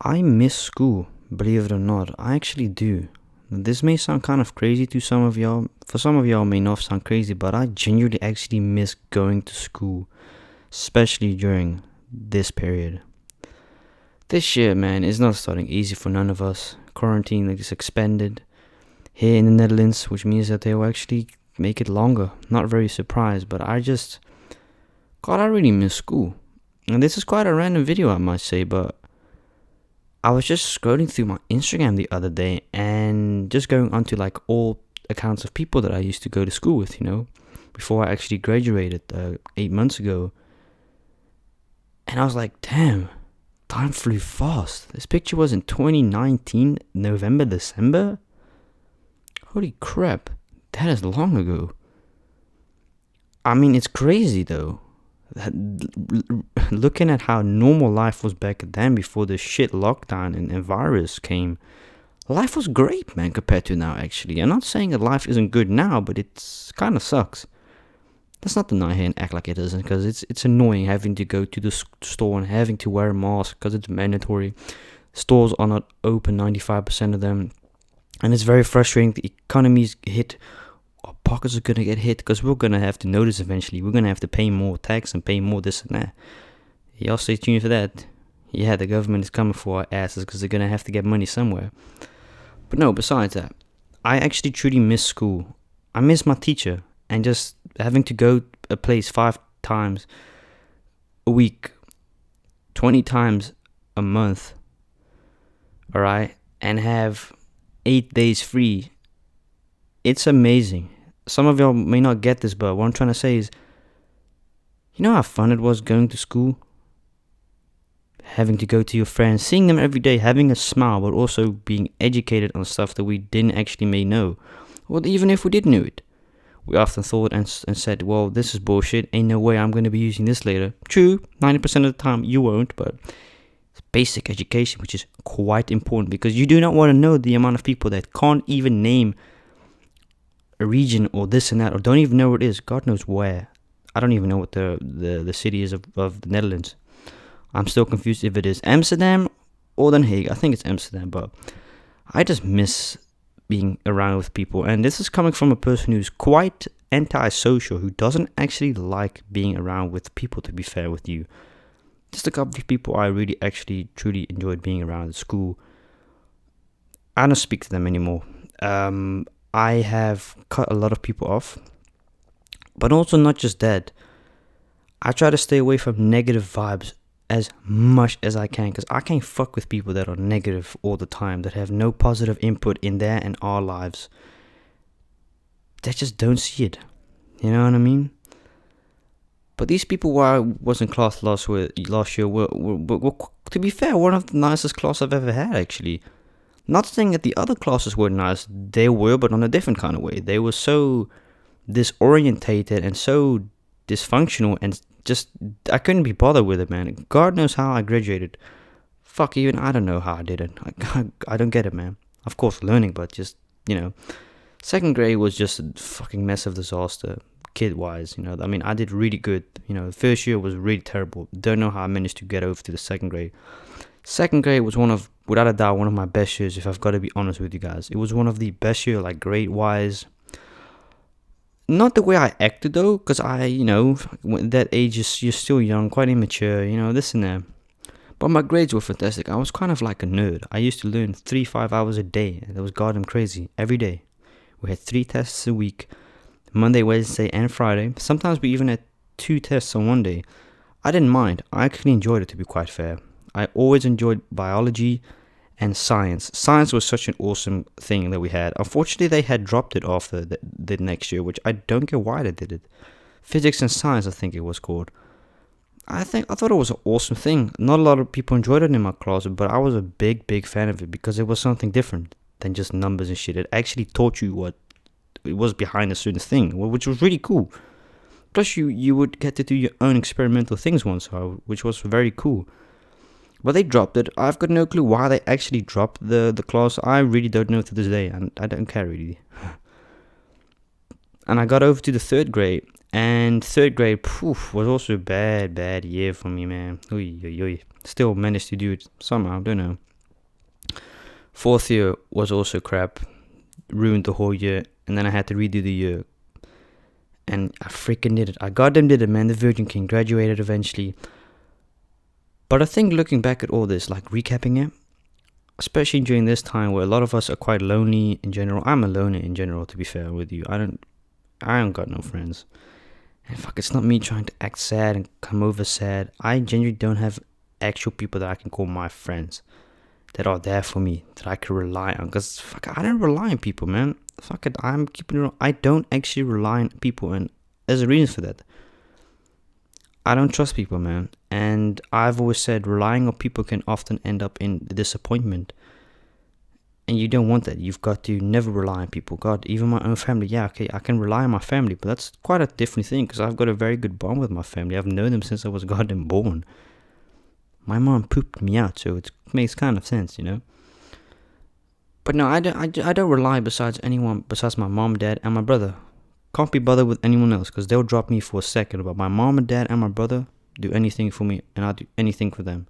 I miss school, believe it or not. I actually do. This may sound kind of crazy to some of y'all. For some of y'all, it may not sound crazy, but I genuinely actually miss going to school, especially during this period. This year, man, is not starting easy for none of us. Quarantine is expanded here in the Netherlands, which means that they will actually make it longer. Not very surprised, but God, I really miss school. And this is quite a random video, I might say, but I was just scrolling through my Instagram the other day and just going onto like all accounts of people that I used to go to school with, before I actually graduated 8 months ago. And I was like, damn, time flew fast. This picture was in 2019, November, December. Holy crap, that is long ago. I mean, it's crazy though. Looking at how normal life was back then before the shit lockdown and virus came, life was great, man, compared to now, actually. I'm not saying that life isn't good now, but it's kind of sucks. Let's not deny here and act like it isn't, because it's annoying having to go to the store and having to wear a mask because it's mandatory. Stores are not open, 95% of them. And it's very frustrating. The economy's hit. Our pockets are going to get hit because we're going to have to notice eventually. We're going to have to pay more tax and pay more this and that. Y'all stay tuned for that. Yeah, the government is coming for our asses because they're going to have to get money somewhere. But no, besides that, I actually truly miss school. I miss my teacher and just having to go a place 5 times a week, 20 times a month, alright, and have 8 days free. It's amazing. Some of y'all may not get this, but what I'm trying to say is, you know how fun it was going to school? Having to go to your friends, seeing them every day, having a smile, but also being educated on stuff that we didn't actually may know. Or even if we did know it. We often thought and said, well, this is bullshit. Ain't no way I'm going to be using this later. True, 90% of the time you won't, but it's basic education, which is quite important because you do not want to know the amount of people that can't even name a region or this and that, or don't even know where it is. God knows where. I don't even know what the city is of the Netherlands. I'm still confused if it is Amsterdam or Den Haag. I think it's Amsterdam, but I just miss being around with people. And this is coming from a person who's quite antisocial, who doesn't actually like being around with people, to be fair with you. Just a couple of people I really actually truly enjoyed being around at school. I don't speak to them anymore. I have cut a lot of people off. But also not just that. I try to stay away from negative vibes as much as I can, because I can't fuck with people that are negative all the time, that have no positive input in their and our lives. They just don't see it. You know what I mean? But these people who I was in class last year were, to be fair, one of the nicest classes I've ever had, actually. Not saying that the other classes were nice, they were, but on a different kind of way. They were so disorientated and so dysfunctional, and just, I couldn't be bothered with it, man. God knows how I graduated. Fuck, even I don't know how I did it. I don't get it, man. Of course, learning, but just, second grade was just a fucking mess of disaster, kid-wise, I mean, I did really good. First year was really terrible. Don't know how I managed to get over to the second grade. Second grade was without a doubt, one of my best years, if I've got to be honest with you guys. It was one of the best years, like grade-wise. Not the way I acted though, because at that age you're still young, quite immature, this and that. But my grades were fantastic. I was kind of like a nerd. I used to learn 3-5 hours a day. That was goddamn crazy. Every day. We had 3 tests a week. Monday, Wednesday, and Friday. Sometimes we even had 2 tests on one day. I didn't mind. I actually enjoyed it, to be quite fair. I always enjoyed biology and science. Science was such an awesome thing that we had. Unfortunately, they had dropped it after the next year, which I don't get why they did it. Physics and science, I think it was called. I thought it was an awesome thing. Not a lot of people enjoyed it in my class, but I was a big fan of it because it was something different than just numbers and shit. It actually taught you what it was behind a certain thing, which was really cool. Plus, you would get to do your own experimental things once, which was very cool. But they dropped it. I've got no clue why they actually dropped the class. I really don't know to this day, and I don't care really. And I got over to the third grade, and third grade was also a bad year for me, man. Still managed to do it somehow, don't know. Fourth year was also crap, ruined the whole year, and then I had to redo the year. And I freaking did it. I goddamn did it, man. The Virgin King graduated eventually. But I think looking back at all this, like recapping it, especially during this time where a lot of us are quite lonely in general. I'm a loner in general, to be fair with you. I don't got no friends. And fuck, it's not me trying to act sad and come over sad. I genuinely don't have actual people that I can call my friends, that are there for me, that I can rely on. Because fuck, I don't rely on people, man. Fuck it, I'm keeping it real. I don't actually rely on people, and there's a reason for that. I don't trust people, man. And I've always said relying on people can often end up in disappointment. And you don't want that. You've got to never rely on people. God, even my own family. Yeah, okay, I can rely on my family, but that's quite a different thing because I've got a very good bond with my family. I've known them since I was goddamn born. My mom pooped me out, so it makes kind of sense, you know. But no, I don't rely besides anyone besides my mom, dad, and my brother. Can't be bothered with anyone else because they'll drop me for a second. But my mom and dad and my brother do anything for me, and I'll do anything for them.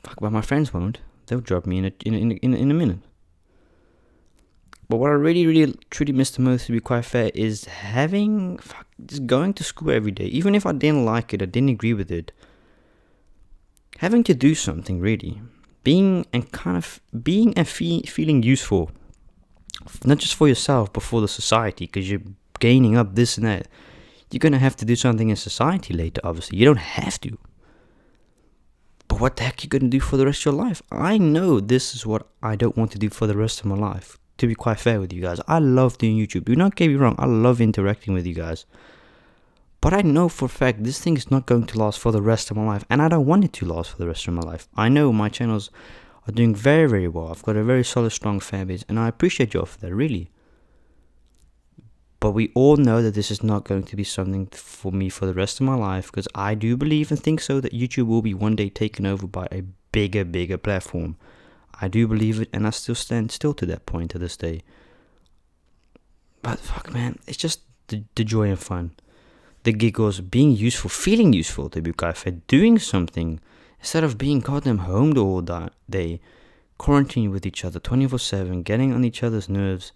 Fuck, but my friends won't. They'll drop me in a minute. But what I really truly miss the most, to be quite fair, is just going to school every day. Even if I didn't like it, I didn't agree with it. Having to do something, really. Being and feeling useful. Not just for yourself, but for the society, because you're gaining up this and that. You're going to have to do something in society later, obviously. You don't have to. But what the heck are you going to do for the rest of your life? I know this is what I don't want to do for the rest of my life. To be quite fair with you guys, I love doing YouTube. Do not get me wrong, I love interacting with you guys. But I know for a fact this thing is not going to last for the rest of my life. And I don't want it to last for the rest of my life. I know my channels are doing very, very well. I've got a very solid, strong fan base. And I appreciate you all for that, really. But we all know that this is not going to be something for me for the rest of my life. Because I do believe and think so that YouTube will be one day taken over by a bigger platform. I do believe it, and I still stand to that point to this day. But fuck, man, it's just the joy and fun. The giggles, being useful, feeling useful to be quite fair, doing something instead of being goddamn home all day, quarantining with each other 24/7, getting on each other's nerves.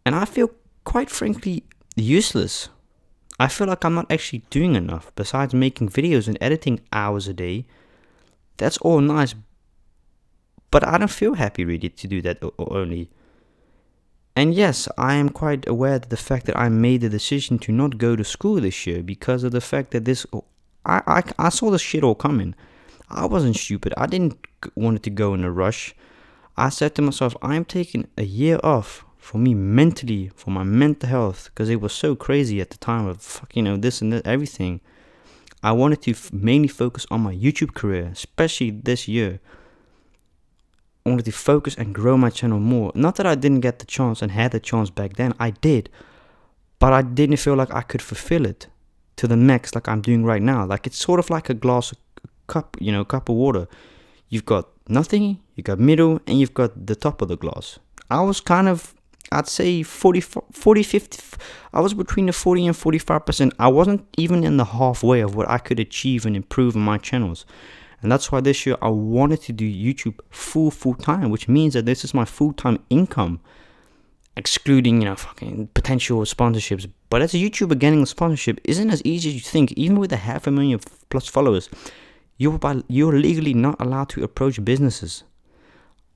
And I feel, quite frankly, useless. I feel like I'm not actually doing enough besides making videos and editing hours a day. That's all nice, but I don't feel happy really to do that only. And yes, I am quite aware that the fact that I made the decision to not go to school this year because of the fact that I saw this shit all coming. I wasn't stupid. I didn't want it to go in a rush. I said to myself, I'm taking a year off for me mentally, for my mental health, because it was so crazy at the time of this and that, everything. I wanted to mainly focus on my YouTube career, especially this year. I wanted to focus and grow my channel more. Not that I didn't get the chance and had the chance back then. I did. But I didn't feel like I could fulfill it to the max like I'm doing right now. Like it's sort of like a cup of water. You've got nothing, you've got middle, and you've got the top of the glass. I was kind of, I'd say 40, 50. I was between the 40 and 45%. I wasn't even in the halfway of what I could achieve and improve on my channels. And that's why this year I wanted to do YouTube full time, which means that this is my full-time income, excluding, fucking potential sponsorships. But as a YouTuber, getting a sponsorship isn't as easy as you think. Even with 500,000 plus followers, you're legally not allowed to approach businesses.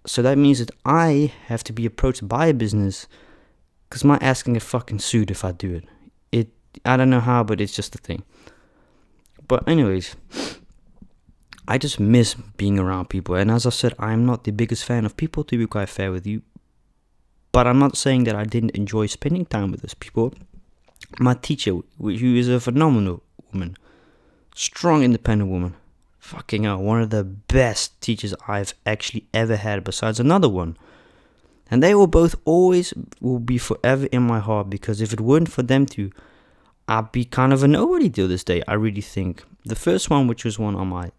So that means that I have to be approached by a business because my ass can get fucking sued if I do it. I don't know how, but it's just a thing. But anyways, I just miss being around people. And as I said, I'm not the biggest fan of people, to be quite fair with you. But I'm not saying that I didn't enjoy spending time with those people. My teacher, who is a phenomenal woman, strong, independent woman. Fucking hell, one of the best teachers I've actually ever had besides another one. And they will both always will be forever in my heart, because if it weren't for them two, I'd be kind of a nobody till this day, I really think. The first one, which was one on my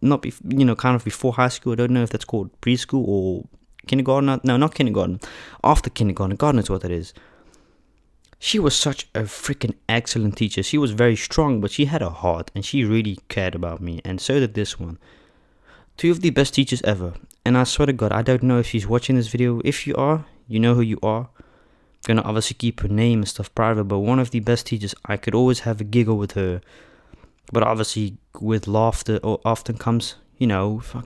kind of before high school. I don't know if that's called preschool or kindergarten. No, not kindergarten. After kindergarten. God knows what that is. She was such a freaking excellent teacher. She was very strong, but she had a heart and she really cared about me. And so did this one. Two of the best teachers ever. And I swear to God, I don't know if she's watching this video. If you are, you know who you are. I'm gonna obviously keep her name and stuff private, but one of the best teachers. I could always have a giggle with her. But obviously, with laughter often comes,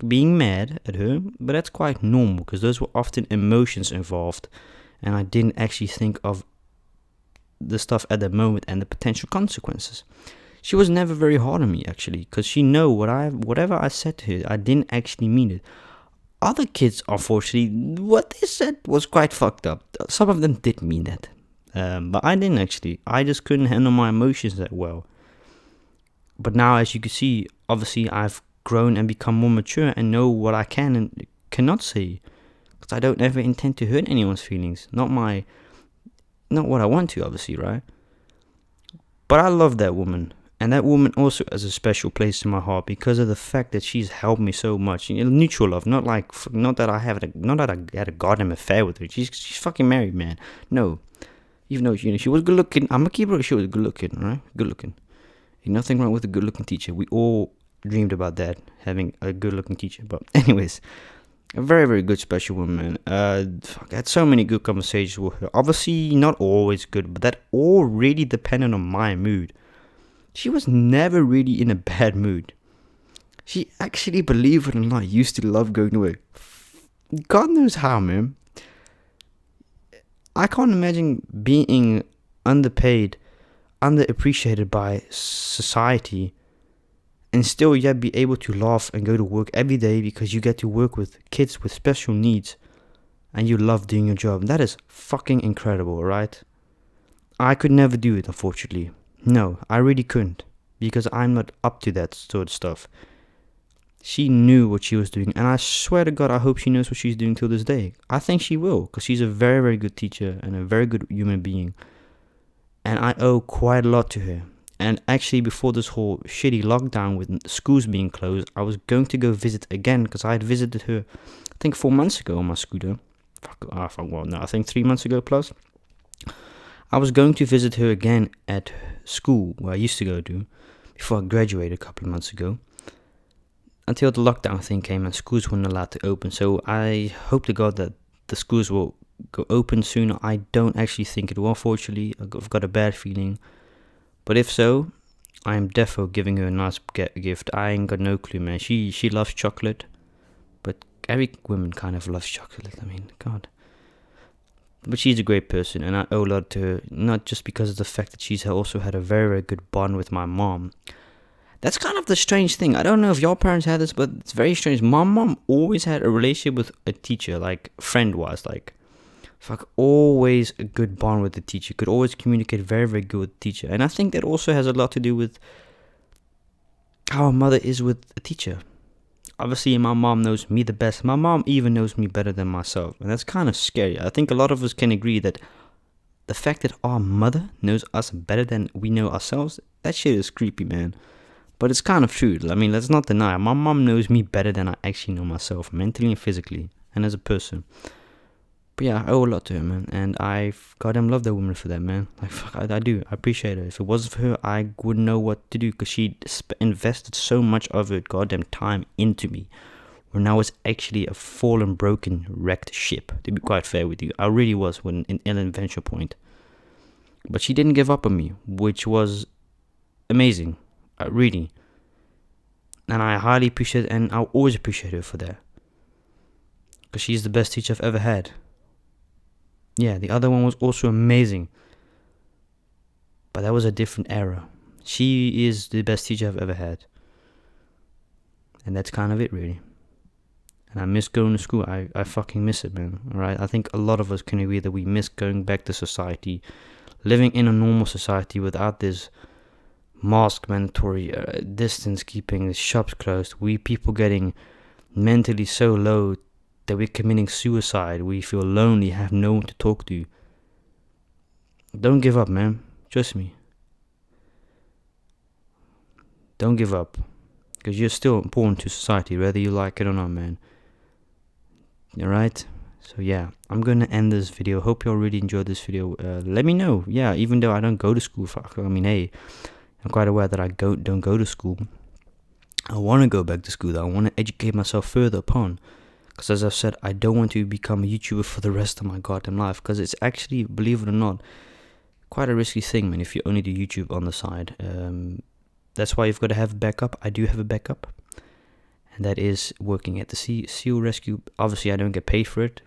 being mad at her. But that's quite normal, because those were often emotions involved. And I didn't actually think of the stuff at the moment and the potential consequences. She was never very hard on me, actually, because she know whatever I said to her, I didn't actually mean it. Other kids, unfortunately, what they said was quite fucked up. Some of them did mean that. But I didn't actually. I just couldn't handle my emotions that well. But now, as you can see, obviously I've grown and become more mature and know what I can and cannot say. Because I don't ever intend to hurt anyone's feelings. Not what I want to, obviously, right? But I love that woman. And that woman also has a special place in my heart because of the fact that she's helped me so much. Mutual love, not that I had a goddamn affair with her. She's fucking married, man. No, even though she was good looking. I'm gonna keep her. She was good looking, right? Good looking. Ain't nothing wrong with a good looking teacher. We all dreamed about that, having a good looking teacher. But anyways, a very, very good special woman. I had so many good conversations with her. Obviously, not always good, but that all really depended on my mood. She was never really in a bad mood. She actually, believe it or not, used to love going to work. God knows how, man. I can't imagine being underpaid, underappreciated by society, and still yet be able to laugh and go to work every day because you get to work with kids with special needs and you love doing your job. That is fucking incredible, right? I could never do it, unfortunately. No, I really couldn't, because I'm not up to that sort of stuff. She knew what she was doing, and I swear to God, I hope she knows what she's doing till this day. I think she will, because she's a very, very good teacher and a very good human being. And I owe quite a lot to her. And actually, before this whole shitty lockdown with schools being closed, I was going to go visit again, because I had visited her, I think 4 months ago on my scooter. I think 3 months ago plus. I was going to visit her again at school where I used to go to before I graduated a couple of months ago, until the lockdown thing came and schools weren't allowed to open. So I hope to God that the schools will go open soon. I don't actually think it will, unfortunately. I've got a bad feeling. But if so, I am defo giving her a nice gift. I ain't got no clue, man. She loves chocolate, but every woman kind of loves chocolate. I mean, God. But she's a great person, and I owe a lot to her, not just because of the fact that she's also had a very, very good bond with my mom. That's kind of the strange thing. I don't know if your parents had this, but it's very strange. My mom always had a relationship with a teacher, like friend-wise, always a good bond with the teacher. Could always communicate very, very good with the teacher. And I think that also has a lot to do with how a mother is with a teacher. Obviously, my mom knows me the best. My mom even knows me better than myself. And that's kind of scary. I think a lot of us can agree that the fact that our mother knows us better than we know ourselves, that shit is creepy, man. But it's kind of true. I mean, let's not deny it. My mom knows me better than I actually know myself, mentally and physically, and as a person. But yeah, I owe a lot to her, man. And I goddamn love that woman for that, man. I do. I appreciate her. If it wasn't for her, I wouldn't know what to do, because she invested so much of her goddamn time into me. Where now it's actually a fallen, broken, wrecked ship, to be quite fair with you. I really was in an adventure point. But she didn't give up on me, which was amazing. Really. And I highly appreciate it, and I'll always appreciate her for that. Because she's the best teacher I've ever had. Yeah, the other one was also amazing. But that was a different era. She is the best teacher I've ever had. And that's kind of it, really. And I miss going to school. I fucking miss it, man. Alright? I think a lot of us can agree that we miss going back to society. Living in a normal society without this mask mandatory, distance keeping, the shops closed. We people getting mentally so low that we're committing suicide. We feel lonely, have no one to talk to. Don't give up, man. Trust me. Don't give up. Because you're still important to society, whether you like it or not, man. Alright? So yeah, I'm gonna end this video. Hope you all really enjoyed this video. Let me know. Yeah, even though I don't go to school, hey, I'm quite aware that I don't go to school. I want to go back to school, though. I want to educate myself further upon. Because as I've said, I don't want to become a YouTuber for the rest of my goddamn life. Because it's actually, believe it or not, quite a risky thing, man, if you only do YouTube on the side. That's why you've got to have a backup. I do have a backup. And that is working at the SEAL rescue. Obviously, I don't get paid for it.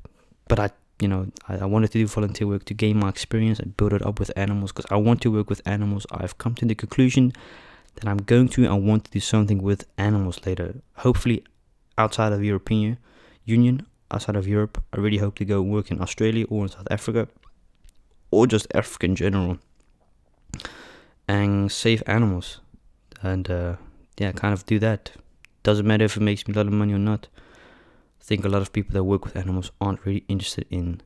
But I wanted to do volunteer work to gain my experience and build it up with animals. Because I want to work with animals. I've come to the conclusion that I want to do something with animals later. Hopefully outside of European Union, outside of Europe. I really hope to go work in Australia or in South Africa, or just Africa in general, and save animals. And kind of do that. Doesn't matter if it makes me a lot of money or not. I think a lot of people that work with animals aren't really interested in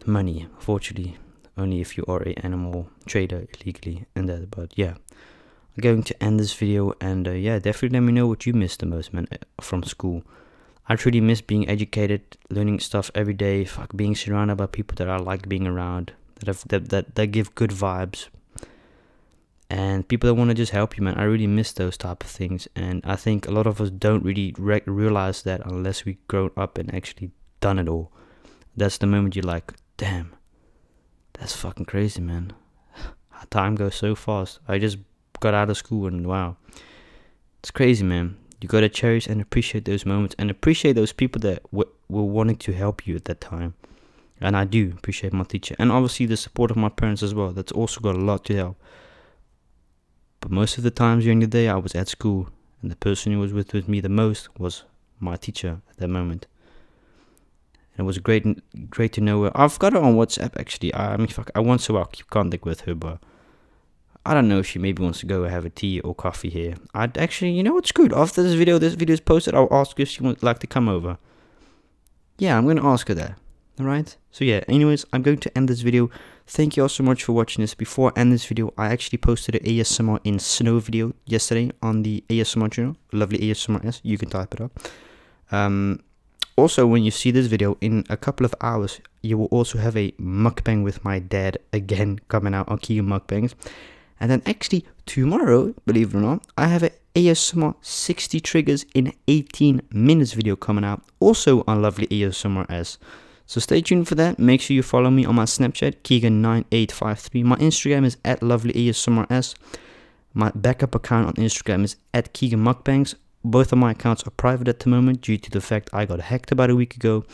money, unfortunately. Only if you are an animal trader illegally and that. But yeah, I'm going to end this video, and definitely let me know what you miss the most, man, from school. I truly miss being educated, learning stuff every day, being surrounded by people that I like being around, that give good vibes, and people that want to just help you, man. I really miss those type of things, and I think a lot of us don't really realize that unless we grown up and actually done it all. That's the moment you're like, damn, that's fucking crazy, man. Time goes so fast. I just got out of school, and wow, it's crazy, man. You gotta cherish and appreciate those moments, and appreciate those people that were wanting to help you at that time. And I do appreciate my teacher, and obviously the support of my parents as well. That's also got a lot to help. But most of the times during the day, I was at school, and the person who was with me the most was my teacher at that moment. And it was great to know her. I've got her on WhatsApp, actually. I mean, I once in a while keep contact with her, but I don't know if she maybe wants to go have a tea or coffee here. I'd actually, you know what, screwed. After this video is posted, I'll ask her if she would like to come over. Yeah, I'm going to ask her that. Alright? So yeah, anyways, I'm going to end this video. Thank you all so much for watching this. Before I end this video, I actually posted an ASMR in snow video yesterday on the ASMR channel. Lovely ASMR. You can type it up. Also, when you see this video, in a couple of hours, you will also have a mukbang with my dad again coming out on Keegan Mukbangs. And then actually tomorrow, believe it or not, I have an ASMR 60 triggers in 18 minutes video coming out, also on lovely ASMR. So stay tuned for that. Make sure you follow me on my Snapchat, Keegan9853. My Instagram is at lovely ASMR. My backup account on Instagram is at Keegan Mukbangs. Both of my accounts are private at the moment due to the fact I got hacked about a week ago,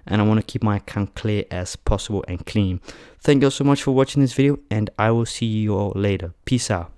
and I want to keep my account clear as possible and clean. Thank you all so much for watching this video, and I will see you all later. Peace out.